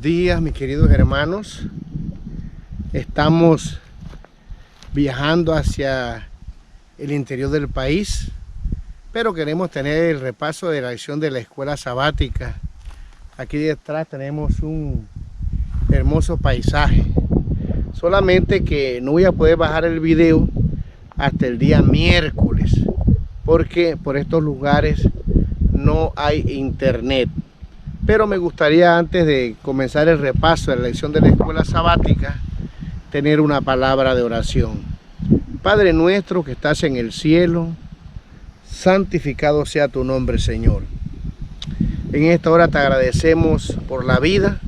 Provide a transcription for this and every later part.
días, mis queridos hermanos. Estamos viajando hacia el interior del país, pero queremos tener el repaso de la lección de la escuela sabática. Aquí detrás tenemos un hermoso paisaje, solamente que no voy a poder bajar el video hasta el día miércoles, porque por estos lugares no hay internet. Pero me gustaría, antes de comenzar el repaso de la lección de la escuela sabática, tener una palabra de oración. Padre nuestro que estás en el cielo, santificado sea tu nombre, Señor. En esta hora te agradecemos por la vida,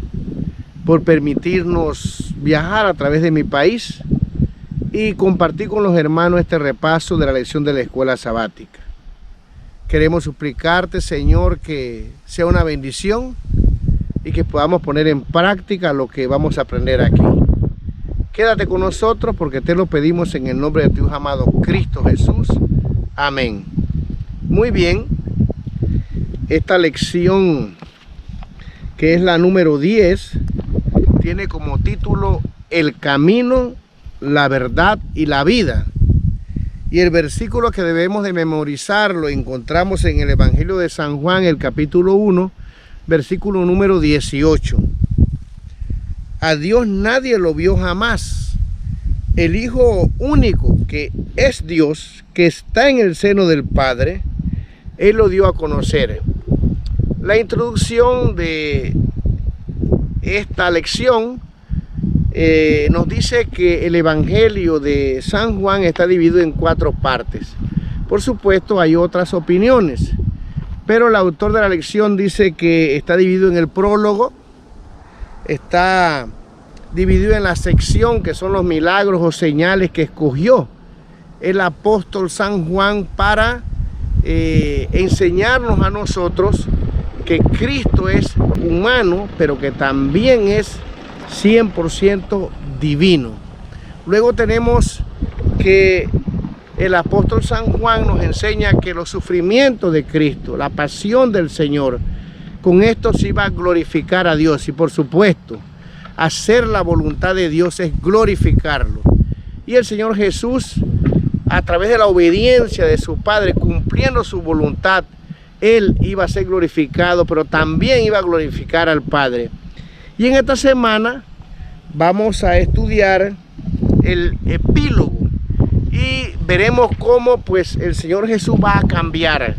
por permitirnos viajar a través de mi país y compartir con los hermanos este repaso de la lección de la escuela sabática. Queremos suplicarte, Señor, que sea una bendición y que podamos poner en práctica lo que vamos a aprender aquí. Quédate con nosotros porque te lo pedimos en el nombre de tu Hijo amado Cristo Jesús. Amén. Muy bien, esta lección, que es la número 10, tiene como título El camino, la verdad y la vida. Y el versículo que debemos de memorizar lo encontramos en el Evangelio de San Juan, el capítulo 1, versículo número 18. A Dios nadie lo vio jamás. El Hijo único, que es Dios, que está en el seno del Padre, Él lo dio a conocer. La introducción de esta lección nos dice que el Evangelio de San Juan está dividido en 4 partes. Por supuesto, hay otras opiniones, pero el autor de la lección dice que está dividido en el prólogo, está dividido en la sección que son los milagros o señales que escogió el apóstol San Juan para enseñarnos a nosotros que Cristo es humano, pero que también es 100% divino. Luego tenemos que el apóstol San Juan nos enseña que los sufrimientos de Cristo, la pasión del Señor, con esto se iba a glorificar a Dios. Y por supuesto, hacer la voluntad de Dios es glorificarlo. Y el Señor Jesús, a través de la obediencia de su Padre, cumpliendo su voluntad, Él iba a ser glorificado, pero también iba a glorificar al Padre. Y en esta semana vamos a estudiar el epílogo y veremos cómo pues el Señor Jesús va a cambiar.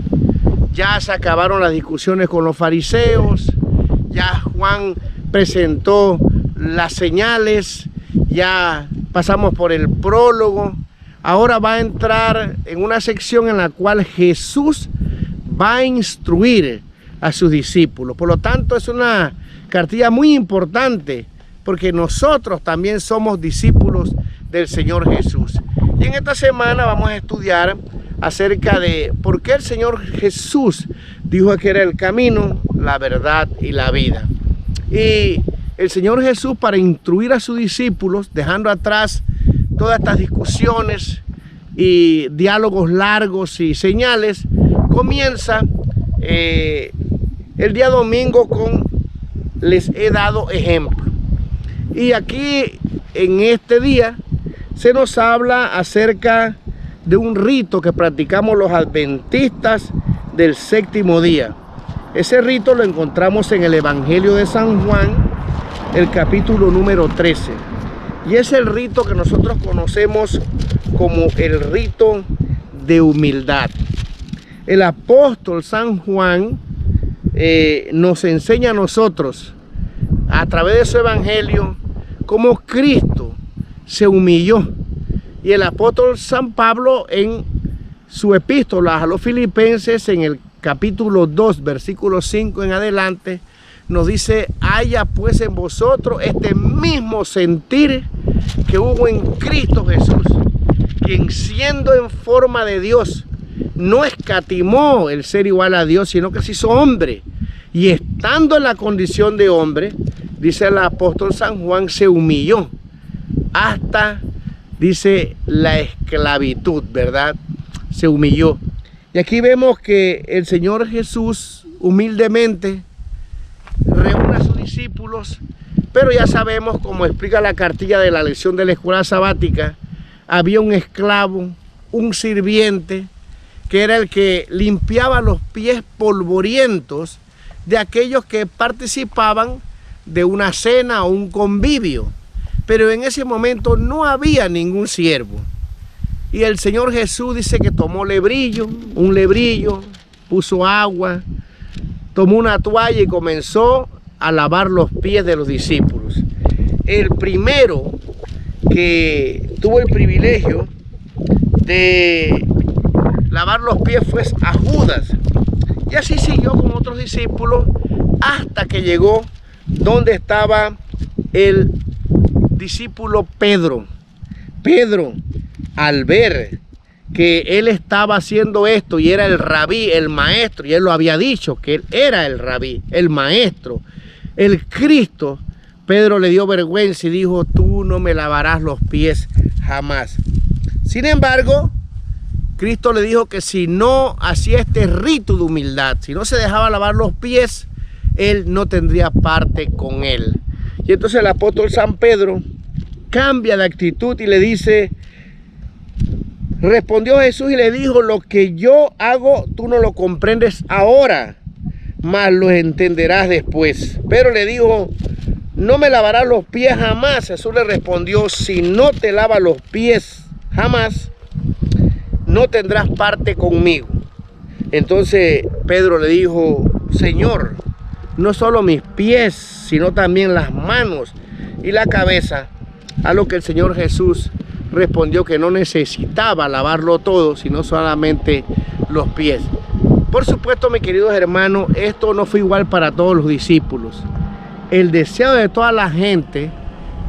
Ya se acabaron las discusiones con los fariseos, ya Juan presentó las señales, ya pasamos por el prólogo. Ahora va a entrar en una sección en la cual Jesús va a instruir a sus discípulos. Por lo tanto, es una cartilla muy importante porque nosotros también somos discípulos del Señor Jesús. Y en esta semana vamos a estudiar acerca de por qué el Señor Jesús dijo que era el camino, la verdad y la vida. Y el Señor Jesús, para instruir a sus discípulos, dejando atrás todas estas discusiones y diálogos largos y señales, comienza el día domingo con les he dado ejemplo. Y aquí en este día se nos habla acerca de un rito que practicamos los adventistas del séptimo día. Ese rito lo encontramos en el Evangelio de San Juan, el capítulo número 13. Y es el rito que nosotros conocemos como el rito de humildad. El apóstol San Juan nos enseña a nosotros, a través de su evangelio, cómo Cristo se humilló. Y el apóstol San Pablo, en su epístola a los Filipenses, en el capítulo 2, versículo 5 en adelante, nos dice: haya pues en vosotros este mismo sentir que hubo en Cristo Jesús, quien siendo en forma de Dios, no escatimó el ser igual a Dios, sino que se hizo hombre. Y estando en la condición de hombre, dice el apóstol San Juan, se humilló hasta, dice, la esclavitud, ¿verdad? Se humilló. Y aquí vemos que el Señor Jesús humildemente reúne a sus discípulos Pero ya sabemos, como explica la cartilla de la lección de la escuela sabática, había un esclavo, un sirviente, que era el que limpiaba los pies polvorientos de aquellos que participaban de una cena o un convivio. Pero en ese momento no había ningún siervo. Y el Señor Jesús dice que tomó un lebrillo, puso agua, tomó una toalla y comenzó a lavar los pies de los discípulos. El primero que tuvo el privilegio de lavar los pies fue a Judas. Y así siguió con otros discípulos hasta que llegó donde estaba el discípulo Pedro. Pedro, al ver que él estaba haciendo esto y era el rabí, el maestro, y él lo había dicho, que él era el rabí, el maestro, el Cristo, Pedro le dio vergüenza y dijo: tú no me lavarás los pies jamás. Sin embargo, Cristo le dijo que si no hacía este rito de humildad, si no se dejaba lavar los pies, él no tendría parte con él. Y entonces el apóstol San Pedro cambia de actitud y le dice: respondió Jesús y le dijo: lo que yo hago tú no lo comprendes ahora, mas lo entenderás después. Pero le dijo: no me lavarás los pies jamás. Jesús le respondió: si no te lavas los pies jamás, no tendrás parte conmigo. Entonces Pedro le dijo: Señor, no solo mis pies, sino también las manos y la cabeza. A lo que el Señor Jesús respondió que no necesitaba lavarlo todo, sino solamente los pies. Por supuesto, mis queridos hermanos, esto no fue igual para todos los discípulos. El deseo de toda la gente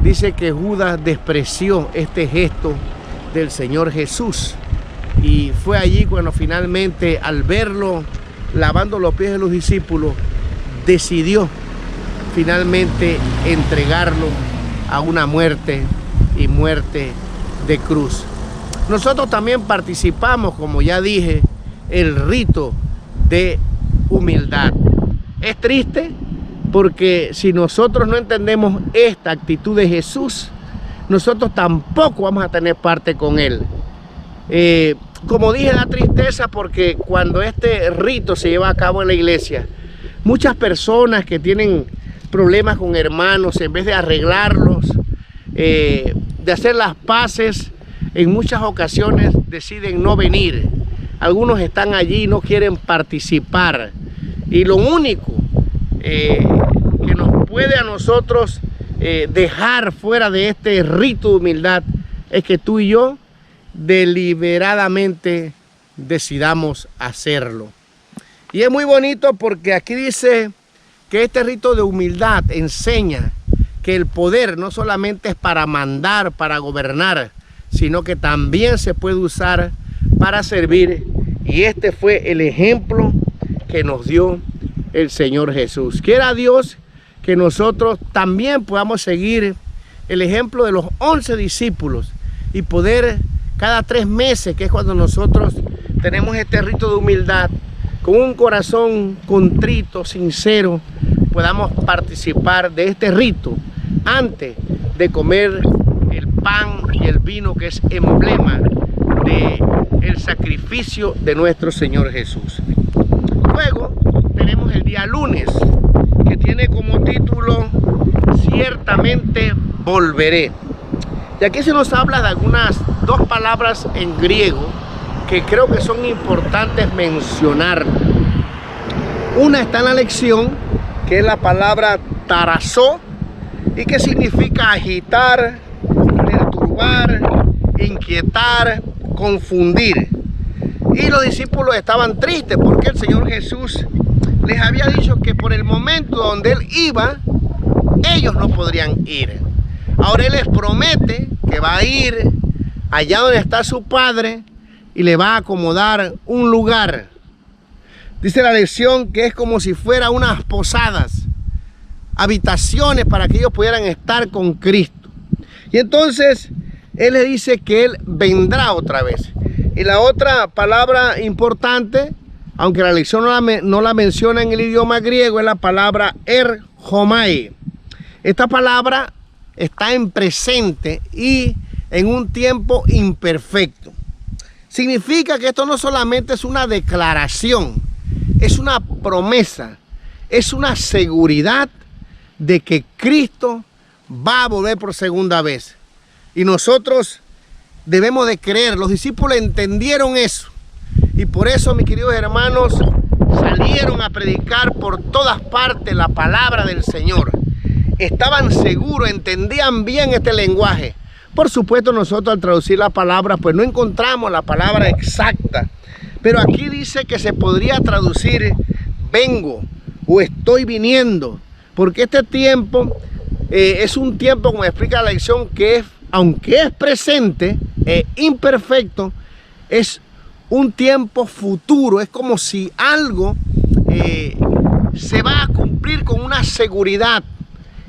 dice que Judas despreció este gesto del Señor Jesús. Y fue allí cuando finalmente, al verlo lavando los pies de los discípulos, decidió finalmente entregarlo a una muerte, y muerte de cruz. Nosotros también participamos, como ya dije, el rito de humildad. Es triste porque si nosotros no entendemos esta actitud de Jesús, nosotros tampoco vamos a tener parte con él. Como dije, da tristeza porque cuando este rito se lleva a cabo en la iglesia, muchas personas que tienen problemas con hermanos, en vez de arreglarlos, de hacer las paces, en muchas ocasiones deciden no venir. Algunos están allí y no quieren participar. Y lo único que nos puede a nosotros dejar fuera de este rito de humildad es que tú y yo deliberadamente decidamos hacerlo. Y es muy bonito porque aquí dice que este rito de humildad enseña que el poder no solamente es para mandar, para gobernar, sino que también se puede usar para servir. Y este fue el ejemplo que nos dio el Señor Jesús. Quiera Dios que nosotros también podamos seguir el ejemplo de los 11 discípulos y poder cada 3 meses, que es cuando nosotros tenemos este rito de humildad, con un corazón contrito, sincero, podamos participar de este rito antes de comer el pan y el vino, que es emblema del sacrificio de nuestro Señor Jesús. Luego tenemos el día lunes, que tiene como título Ciertamente volveré. Y aquí se nos habla de algunas 2 palabras en griego que creo que son importantes mencionar. Una está en la lección, que es la palabra tarazó, y que significa agitar, perturbar, inquietar, confundir. Y los discípulos estaban tristes porque el Señor Jesús les había dicho que por el momento donde Él iba, ellos no podrían ir. Ahora Él les promete que va a ir allá donde está su Padre y le va a acomodar un lugar. Dice la lección que es como si fuera unas posadas, habitaciones para que ellos pudieran estar con Cristo. Y entonces Él les dice que Él vendrá otra vez. Y la otra palabra importante, aunque la lección no la menciona en el idioma griego, es la palabra erhomai. Esta palabra está en presente y en un tiempo imperfecto. Significa que esto no solamente es una declaración, es una promesa, es una seguridad de que Cristo va a volver por segunda vez. Y nosotros debemos de creer. Los discípulos entendieron eso. Y por eso, mis queridos hermanos, salieron a predicar por todas partes la palabra del Señor. Estaban seguros, entendían bien este lenguaje. Por supuesto, nosotros al traducir la palabra, pues no encontramos la palabra exacta. Pero aquí dice que se podría traducir vengo o estoy viniendo. Porque este tiempo es un tiempo, como explica la lección, que es, aunque es presente e imperfecto, es un tiempo futuro. Es como si algo se va a cumplir con una seguridad.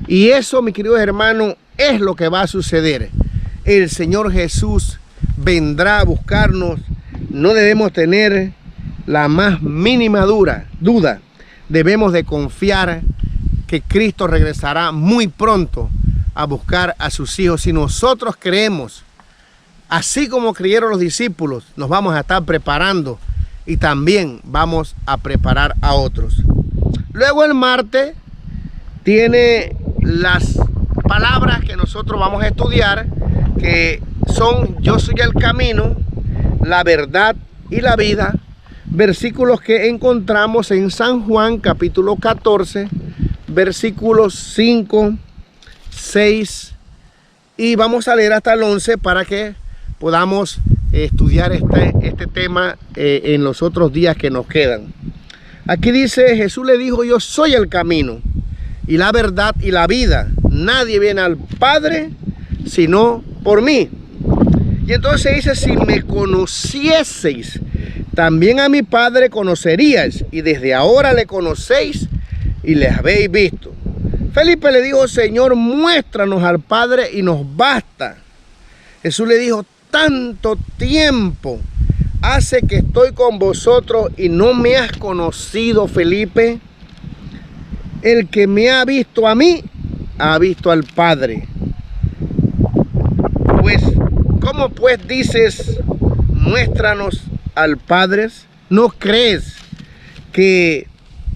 Y eso, mis queridos hermanos, es lo que va a suceder. El Señor Jesús vendrá a buscarnos. No debemos tener la más mínima duda. Debemos de confiar que Cristo regresará muy pronto a buscar a sus hijos. Si nosotros creemos, así como creyeron los discípulos, nos vamos a estar preparando y también vamos a preparar a otros. Luego el martes tiene las palabras que nosotros vamos a estudiar, que son: yo soy el camino, la verdad y la vida. Versículos que encontramos en San Juan capítulo 14, versículos 5, 6 y vamos a leer hasta el 11 para que podamos estudiar este tema en los otros días que nos quedan. Aquí dice: Jesús le dijo, yo soy el camino y la verdad y la vida. Nadie viene al Padre sino por mí. Y entonces dice: si me conocieseis, también a mi Padre conoceríais, y desde ahora le conocéis y le habéis visto. Felipe le dijo: Señor, muéstranos al Padre y nos basta. Jesús le dijo: tanto tiempo hace que estoy con vosotros y no me has conocido, Felipe. El que me ha visto a mí, ha visto al Padre. Pues, ¿cómo pues dices, muéstranos al Padre? ¿No crees que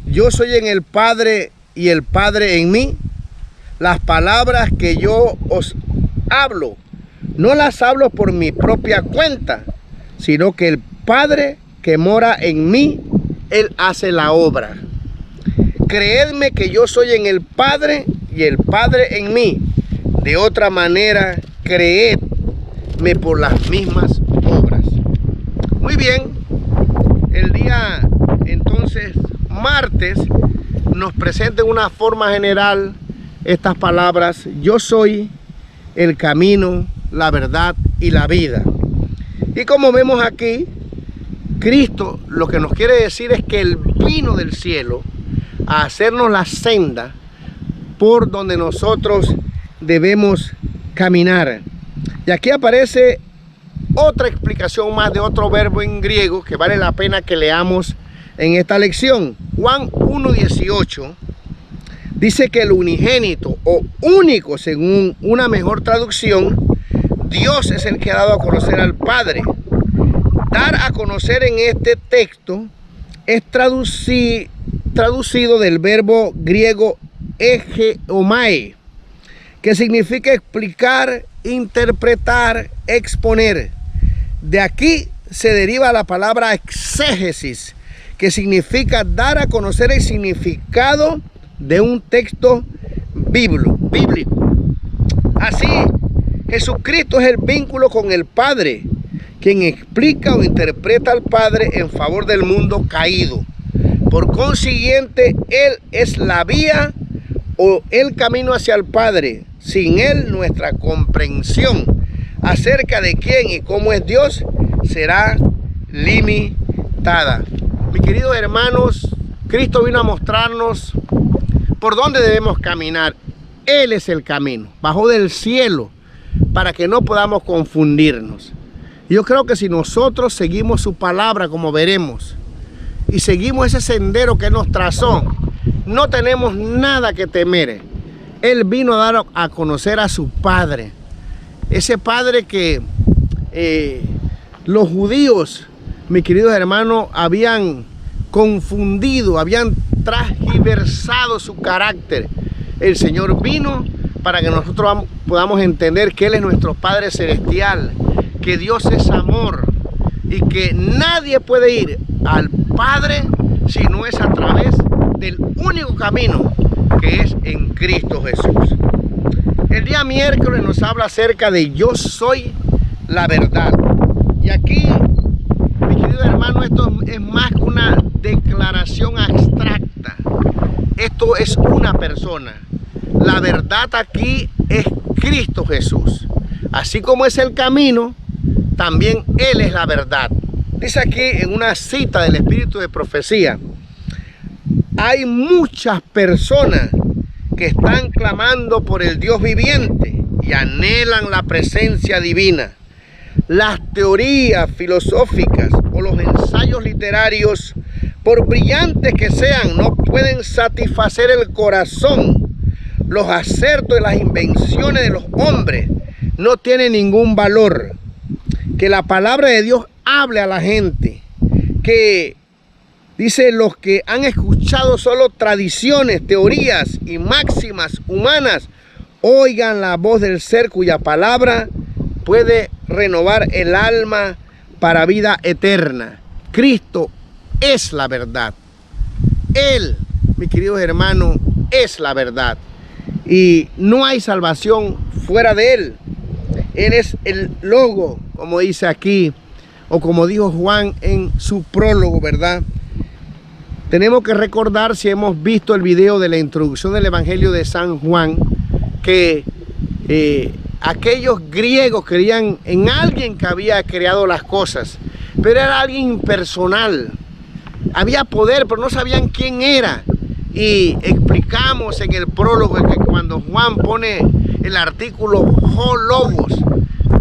yo soy en el Padre y el Padre en mí? Las palabras que yo os hablo, no las hablo por mi propia cuenta, sino que el Padre que mora en mí, Él hace la obra. Creedme que yo soy en el Padre y el Padre en mí. De otra manera, creedme por las mismas obras. Muy bien, el día entonces martes nos presenta de una forma general estas palabras: yo soy el camino, la verdad y la vida. Y como vemos aquí, Cristo lo que nos quiere decir es que Él vino del cielo a hacernos la senda por donde nosotros debemos caminar. Y aquí aparece otra explicación más de otro verbo en griego que vale la pena que leamos en esta lección. Juan 1:18 dice que el unigénito o único, según una mejor traducción, Dios es el que ha dado a conocer al Padre. Dar a conocer en este texto es traducido del verbo griego egeomai, que significa explicar, interpretar, exponer. De aquí se deriva la palabra exégesis, que significa dar a conocer el significado de un texto bíblico. Así, Jesucristo es el vínculo con el Padre, quien explica o interpreta al Padre en favor del mundo caído. Por consiguiente, Él es la vía o el camino hacia el Padre. Sin Él, nuestra comprensión acerca de quién y cómo es Dios será limitada. Mis queridos hermanos, Cristo vino a mostrarnos por dónde debemos caminar. Él es el camino, bajó del cielo para que no podamos confundirnos. Yo creo que si nosotros seguimos su palabra, como veremos, y seguimos ese sendero que nos trazó, no tenemos nada que temer. Él vino a dar a conocer a su Padre. Ese Padre que los judíos, mis queridos hermanos, habían confundido, habían transgiversado su carácter. El Señor vino para que nosotros podamos entender que Él es nuestro Padre Celestial, que Dios es amor y que nadie puede ir al Padre si no es a través del único camino, que es en Cristo Jesús. El día miércoles nos habla acerca de yo soy la verdad. Y aquí, mi querido hermano, esto es más que una declaración abstracta. Esto es una persona. La verdad aquí es Cristo Jesús. Así como es el camino, también Él es la verdad. Dice aquí en una cita del Espíritu de Profecía: hay muchas personas que están clamando por el Dios viviente y anhelan la presencia divina. Las teorías filosóficas o los ensayos literarios, por brillantes que sean, no pueden satisfacer el corazón. Los acertos y las invenciones de los hombres no tienen ningún valor. Que la palabra de Dios hable a la gente. Que dice, los que han escuchado solo tradiciones, teorías y máximas humanas, oigan la voz del ser cuya palabra puede renovar el alma para vida eterna. Cristo es la verdad. Él, mis queridos hermanos, es la verdad. Y no hay salvación fuera de Él. Él es el logo, como dice aquí, o como dijo Juan en su prólogo, ¿verdad? Tenemos que recordar, si hemos visto el video de la introducción del Evangelio de San Juan, que aquellos griegos creían en alguien que había creado las cosas, pero era alguien impersonal. Había poder, pero no sabían quién era. Y explicamos en el prólogo que cuando Juan pone el artículo ho logos,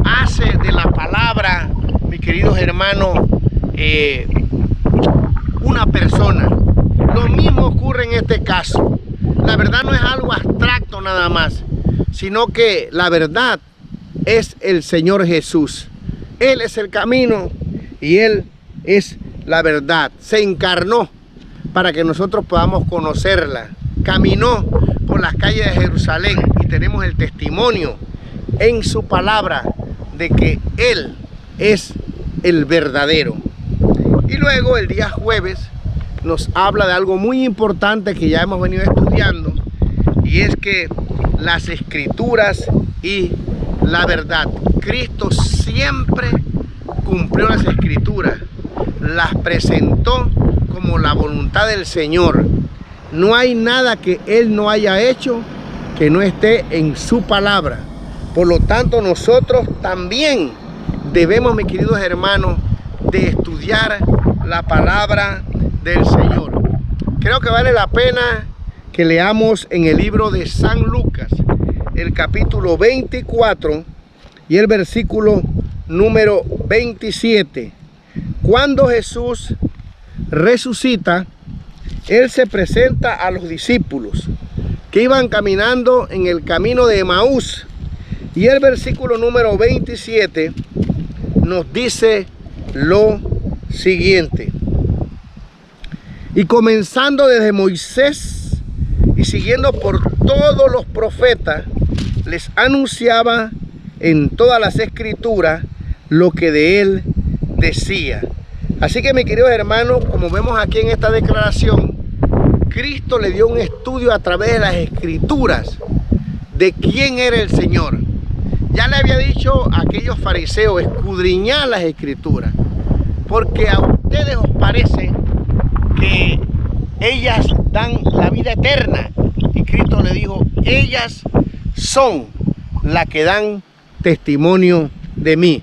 hace de la palabra, mis queridos hermanos, una persona. Lo mismo ocurre en este caso. La verdad no es algo abstracto nada más, sino que la verdad es el Señor Jesús. Él es el camino y Él es la verdad. Se encarnó para que nosotros podamos conocerla. Caminó por las calles de Jerusalén y tenemos el testimonio en su palabra de que Él es el verdadero. Y luego el día jueves nos habla de algo muy importante que ya hemos venido estudiando, y es que las escrituras y la verdad. Cristo siempre cumplió las escrituras, las presentó como la voluntad del Señor. No hay nada que Él no haya hecho que no esté en su palabra. Por lo tanto, nosotros también debemos, mis queridos hermanos, de estudiar la palabra del Señor. Creo que vale la pena que leamos en el libro de San Lucas, el capítulo 24 y el versículo número 27. Cuando Jesús resucita, Él se presenta a los discípulos que iban caminando en el camino de Emaús. Y el versículo número 27 nos dice lo siguiente: y comenzando desde Moisés y siguiendo por todos los profetas, les anunciaba en todas las escrituras lo que de Él decía. Así que, mis queridos hermanos, como vemos aquí en esta declaración, Cristo le dio un estudio a través de las escrituras de quién era el Señor. Ya le había dicho a aquellos fariseos, escudriñad las escrituras, porque a ustedes os parece que ellas dan la vida eterna. Y Cristo le dijo, ellas son las que dan testimonio de mí.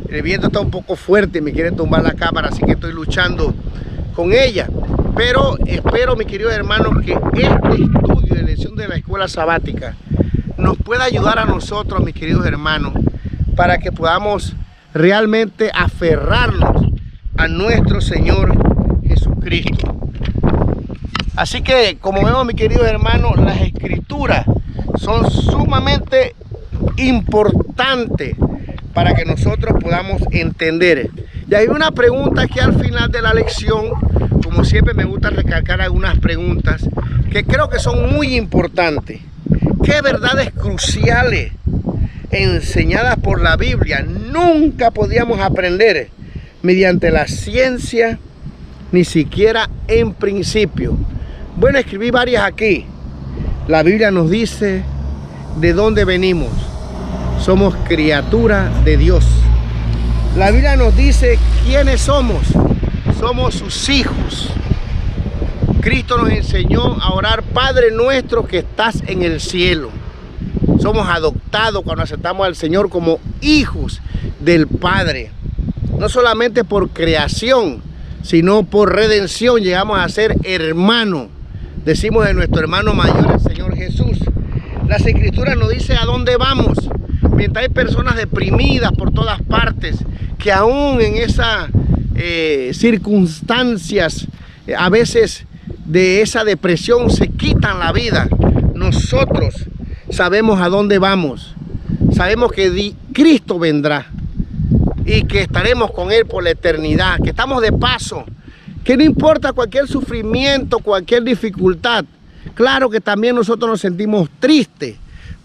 El viento está un poco fuerte, me quiere tumbar la cámara, así que estoy luchando con ella. Pero espero, mis queridos hermanos, que este estudio de lección de la escuela sabática nos pueda ayudar a nosotros, mis queridos hermanos, para que podamos realmente aferrarnos a nuestro Señor Jesucristo. Así que, como vemos, mis queridos hermanos, las escrituras son sumamente importantes para que nosotros podamos entender. Y hay una pregunta que al final de la lección, como siempre me gusta recalcar algunas preguntas que creo que son muy importantes. ¿Qué verdades cruciales enseñadas por la Biblia nunca podíamos aprender mediante la ciencia, ni siquiera en principio? Bueno, escribí varias aquí. La Biblia nos dice de dónde venimos. Somos criaturas de Dios. La Biblia nos dice quiénes somos. Somos sus hijos. Cristo nos enseñó a orar: Padre nuestro que estás en el cielo. Somos adoptados cuando aceptamos al Señor como hijos del Padre. No solamente por creación, sino por redención llegamos a ser hermanos. Decimos de nuestro hermano mayor, el Señor Jesús. Las Escrituras nos dicen a dónde vamos. Mientras hay personas deprimidas por todas partes, que aún en esas circunstancias, a veces de esa depresión se quitan la vida, nosotros sabemos a dónde vamos. Sabemos que Cristo vendrá y que estaremos con Él por la eternidad, que estamos de paso, que no importa cualquier sufrimiento, cualquier dificultad. Claro que también nosotros nos sentimos tristes,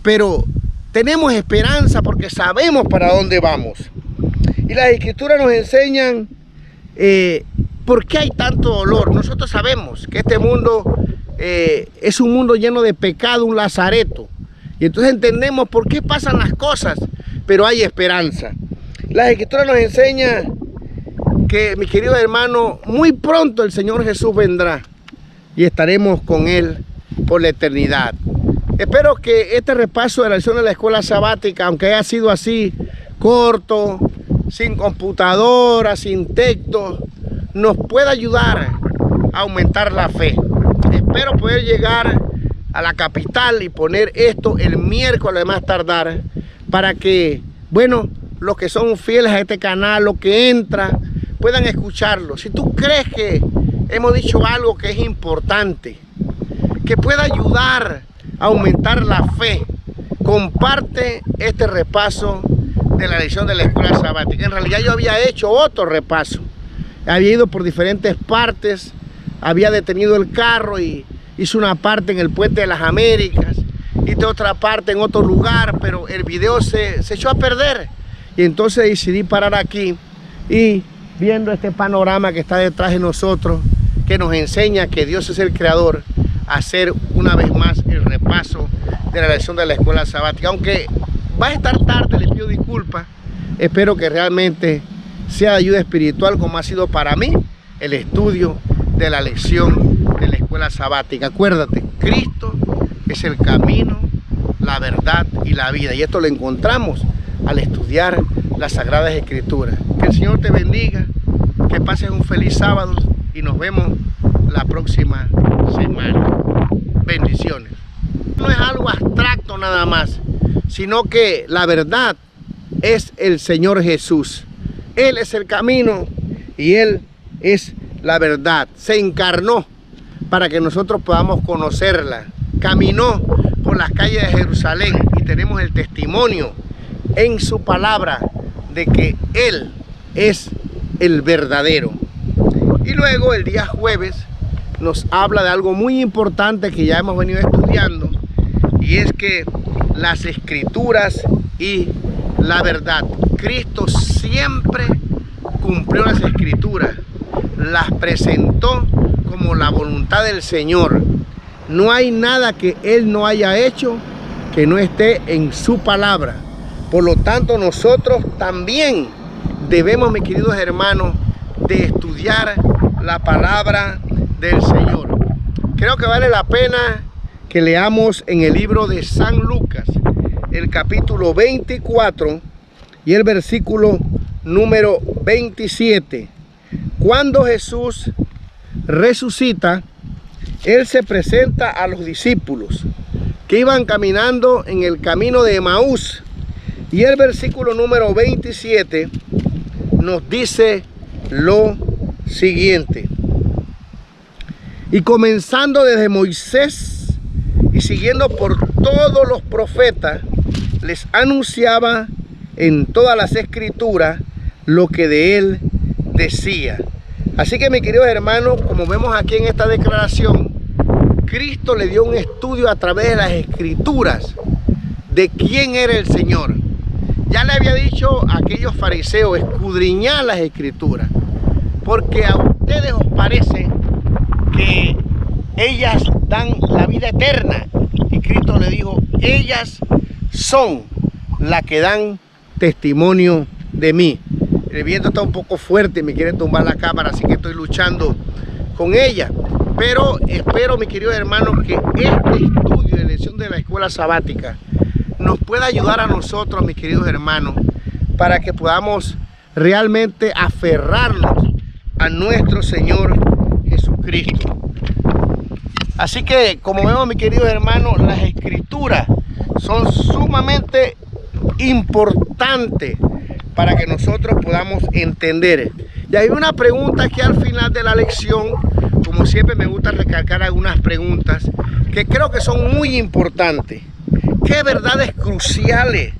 pero tenemos esperanza porque sabemos para dónde vamos. Y las Escrituras nos enseñan por qué hay tanto dolor. Nosotros sabemos que este mundo es un mundo lleno de pecado, un lazareto. Y entonces entendemos por qué pasan las cosas, pero hay esperanza. Las Escrituras nos enseñan que, mi querido hermano, muy pronto el Señor Jesús vendrá y estaremos con Él por la eternidad. Espero que este repaso de la lección de la escuela sabática, aunque haya sido así, corto, sin computadora, sin texto, nos pueda ayudar a aumentar la fe. Espero poder llegar a la capital y poner esto el miércoles más tardar, para que, bueno, los que son fieles a este canal, los que entran, puedan escucharlo. Si tú crees que hemos dicho algo que es importante, que pueda ayudar a aumentar la fe, comparte este repaso de la lección de la escuela sabática. En realidad yo había hecho otro repaso. Había ido por diferentes partes, había detenido el carro y hice una parte en el Puente de las Américas, hice otra parte en otro lugar, pero el video se echó a perder. Y entonces decidí parar aquí y, viendo este panorama que está detrás de nosotros, que nos enseña que Dios es el creador, hacer una vez más el repaso de la lección de la escuela sabática. Aunque va a estar tarde, les pido disculpas. Espero que realmente sea de ayuda espiritual, como ha sido para mí el estudio de la lección de la escuela sabática. Acuérdate, Cristo es el camino, la verdad y la vida. Y esto lo encontramos al estudiar las Sagradas Escrituras. Que el Señor te bendiga, que pases un feliz sábado y nos vemos la próxima semana. Bendiciones. No es algo abstracto nada más, sino que la verdad es el Señor Jesús. Él es el camino y Él es la verdad. Se encarnó para que nosotros podamos conocerla. Caminó por las calles de Jerusalén y tenemos el testimonio en su palabra de que Él es el verdadero. Y luego el día jueves nos habla de algo muy importante que ya hemos venido estudiando, y es que las Escrituras y la verdad. Cristo siempre cumplió las Escrituras, las presentó como la voluntad del Señor. No hay nada que Él no haya hecho que no esté en su palabra. Por lo tanto, nosotros también debemos, mis queridos hermanos, de estudiar la palabra del Señor. Creo que vale la pena que leamos en el libro de San Lucas, el capítulo 24 y el versículo número 27. Cuando Jesús resucita, Él se presenta a los discípulos que iban caminando en el camino de Emaús. Y el versículo número 27 nos dice lo siguiente: y comenzando desde Moisés y siguiendo por todos los profetas, les anunciaba en todas las escrituras lo que de él decía. Así que, mis queridos hermanos, como vemos aquí en esta declaración, Cristo le dio un estudio a través de las escrituras de quién era el Señor. Ya le había dicho a aquellos fariseos, escudriñad las escrituras, porque a ustedes os parece que ellas dan la vida eterna. Y Cristo le dijo, ellas son las que dan testimonio de mí. El viento está un poco fuerte, me quieren tumbar la cámara, así que estoy luchando con ella. Pero espero, mis queridos hermanos, que este estudio de lección de la escuela sabática nos pueda ayudar a nosotros, mis queridos hermanos, para que podamos realmente aferrarnos a nuestro Señor Jesucristo. Así que, como vemos, mis queridos hermanos, las escrituras son sumamente importantes para que nosotros podamos entender. Y hay una pregunta aquí al final de la lección. Como siempre, me gusta recalcar algunas preguntas que creo que son muy importantes. ¿Qué verdades cruciales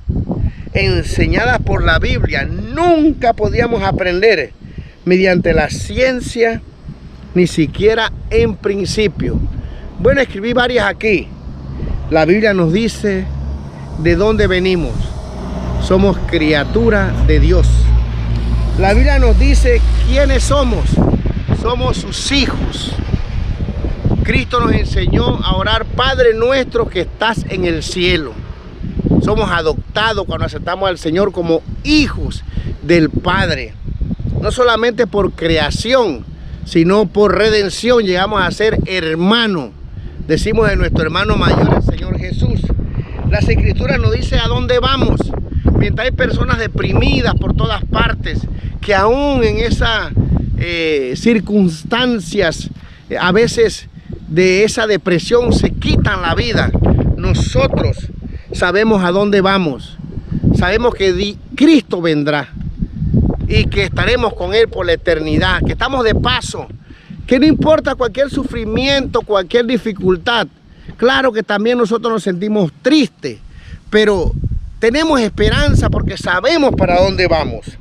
enseñadas por la Biblia nunca podíamos aprender mediante la ciencia, ni siquiera en principio? Bueno, escribí varias aquí. La Biblia nos dice de dónde venimos. Somos criaturas de Dios. La Biblia nos dice quiénes somos. Somos sus hijos. Cristo nos enseñó a orar, Padre nuestro que estás en el cielo. Somos adoptados cuando aceptamos al Señor como hijos del Padre. No solamente por creación, sino por redención llegamos a ser hermanos. Decimos de nuestro hermano mayor, el Señor Jesús. Las escrituras nos dicen a dónde vamos. Mientras hay personas deprimidas por todas partes, que aún en esas circunstancias, a veces de esa depresión se quitan la vida, nosotros sabemos a dónde vamos. Sabemos que Cristo vendrá y que estaremos con Él por la eternidad, que estamos de paso, que no importa cualquier sufrimiento, cualquier dificultad. Claro que también nosotros nos sentimos tristes, pero tenemos esperanza porque sabemos para dónde vamos.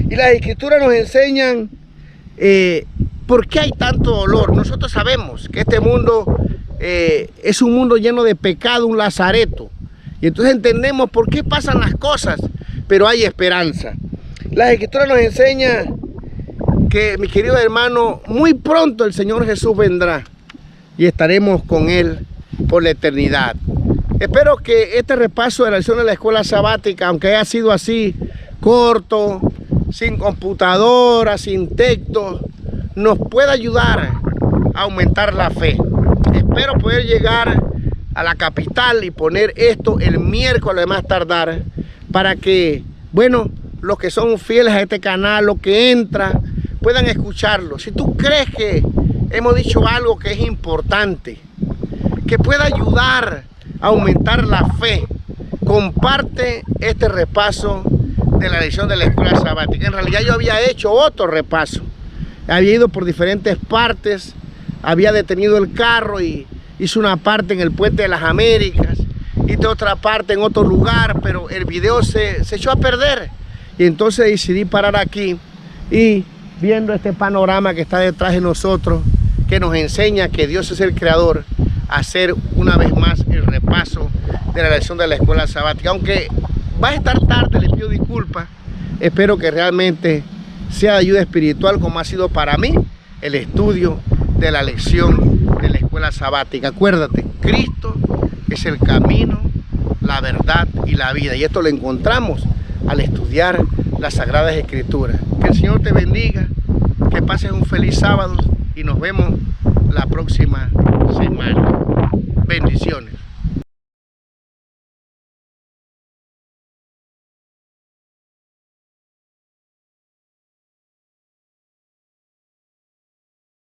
Y las escrituras nos enseñan por qué hay tanto dolor. Nosotros sabemos que este mundo es un mundo lleno de pecado, un lazareto. Y entonces entendemos por qué pasan las cosas, pero hay esperanza. Las escrituras nos enseñan que, mis queridos hermanos, muy pronto el Señor Jesús vendrá y estaremos con Él por la eternidad. Espero que este repaso de la lección de la escuela sabática, aunque haya sido así, corto, sin computadora, sin texto, nos pueda ayudar a aumentar la fe. Espero poder llegar a la capital y poner esto el miércoles más tardar, para que, bueno, los que son fieles a este canal, los que entran, puedan escucharlo. Si tú crees que hemos dicho algo que es importante, que pueda ayudar a aumentar la fe, comparte este repaso de la lección de la escuela sabática. En realidad yo había hecho otro repaso. Había ido por diferentes partes, había detenido el carro y hice una parte en el Puente de las Américas, hice otra parte en otro lugar, pero el video se echó a perder. Y entonces decidí parar aquí y viendo este panorama que está detrás de nosotros, que nos enseña que Dios es el creador, hacer una vez más el repaso de la lección de la escuela sabática. Aunque va a estar tarde, les pido disculpas. Espero que realmente sea de ayuda espiritual, como ha sido para mí el estudio de la lección de la escuela sabática. Acuérdate, Cristo es el camino, la verdad y la vida. Y esto lo encontramos al estudiar las Sagradas Escrituras. Que el Señor te bendiga, que pases un feliz sábado y nos vemos la próxima semana. Bendiciones.